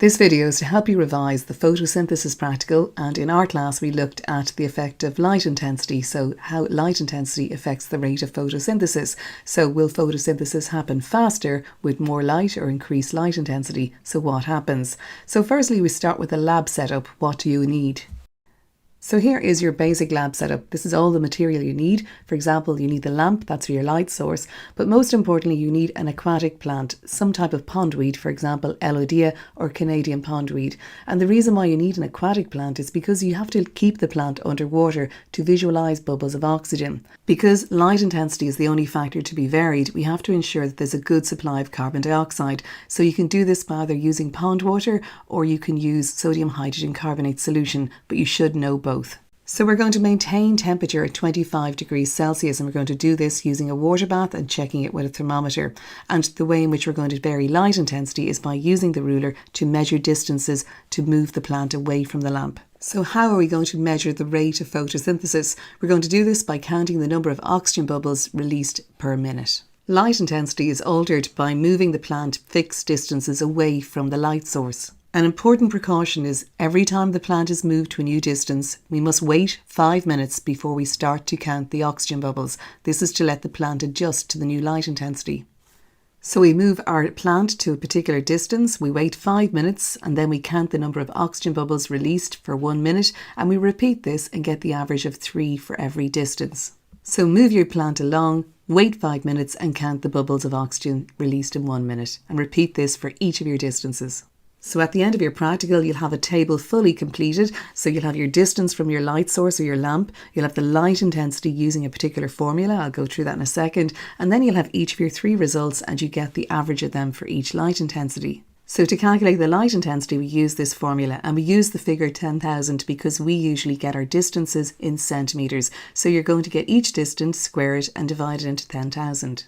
This video is to help you revise the photosynthesis practical, and in our class we looked at the effect of light intensity, so how light intensity affects the rate of photosynthesis. So will photosynthesis happen faster with more light or increased light intensity? So what happens? So firstly we start with the lab setup. What do you need? So here is your basic lab setup. This is all the material you need. For example, you need the lamp, that's for your light source, but most importantly you need an aquatic plant, some type of pondweed, for example Elodea or Canadian pondweed. And the reason why you need an aquatic plant is because you have to keep the plant underwater to visualize bubbles of oxygen. Because light intensity is the only factor to be varied, we have to ensure that there's a good supply of carbon dioxide. So you can do this by either using pond water or you can use sodium hydrogen carbonate solution, but you should know both. So we're going to maintain temperature at 25 degrees Celsius, and we're going to do this using a water bath and checking it with a thermometer. And the way in which we're going to vary light intensity is by using the ruler to measure distances to move the plant away from the lamp. So how are we going to measure the rate of photosynthesis? We're going to do this by counting the number of oxygen bubbles released per minute. Light intensity is altered by moving the plant fixed distances away from the light source. An important precaution is every time the plant is moved to a new distance, we must wait 5 minutes before we start to count the oxygen bubbles. This is to let the plant adjust to the new light intensity. So we move our plant to a particular distance, we wait 5 minutes, and then we count the number of oxygen bubbles released for 1 minute, and we repeat this and get the average of 3 for every distance. So move your plant along, wait 5 minutes and count the bubbles of oxygen released in 1 minute, and repeat this for each of your distances. So at the end of your practical, you'll have a table fully completed. So you'll have your distance from your light source or your lamp. You'll have the light intensity using a particular formula. I'll go through that in a second. And then you'll have each of your 3 results and you get the average of them for each light intensity. So to calculate the light intensity, we use this formula, and we use the figure 10,000 because we usually get our distances in centimetres. So you're going to get each distance, square it and divide it into 10,000.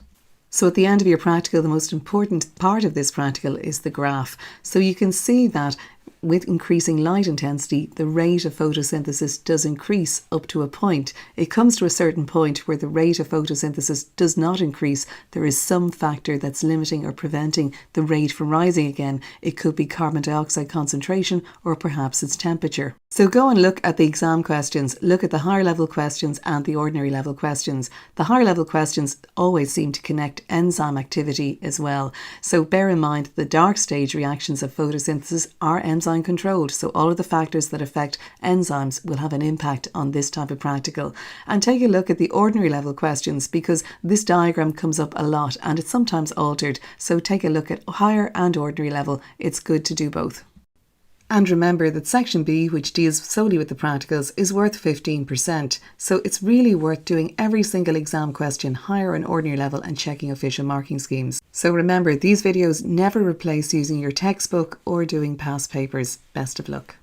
So at the end of your practical, the most important part of this practical is the graph. So you can see that with increasing light intensity, the rate of photosynthesis does increase up to a point. It comes to a certain point where the rate of photosynthesis does not increase. There is some factor that's limiting or preventing the rate from rising again. It could be carbon dioxide concentration or perhaps its temperature. So go and look at the exam questions. Look at the higher level questions and the ordinary level questions. The higher level questions always seem to connect enzyme activity as well. So bear in mind the dark stage reactions of photosynthesis are enzyme controlled. So all of the factors that affect enzymes will have an impact on this type of practical. And take a look at the ordinary level questions because this diagram comes up a lot and it's sometimes altered. So take a look at higher and ordinary level. It's good to do both. And remember that section B, which deals solely with the practicals, is worth 15%. So it's really worth doing every single exam question, higher and ordinary level, and checking official marking schemes. So remember, these videos never replace using your textbook or doing past papers. Best of luck.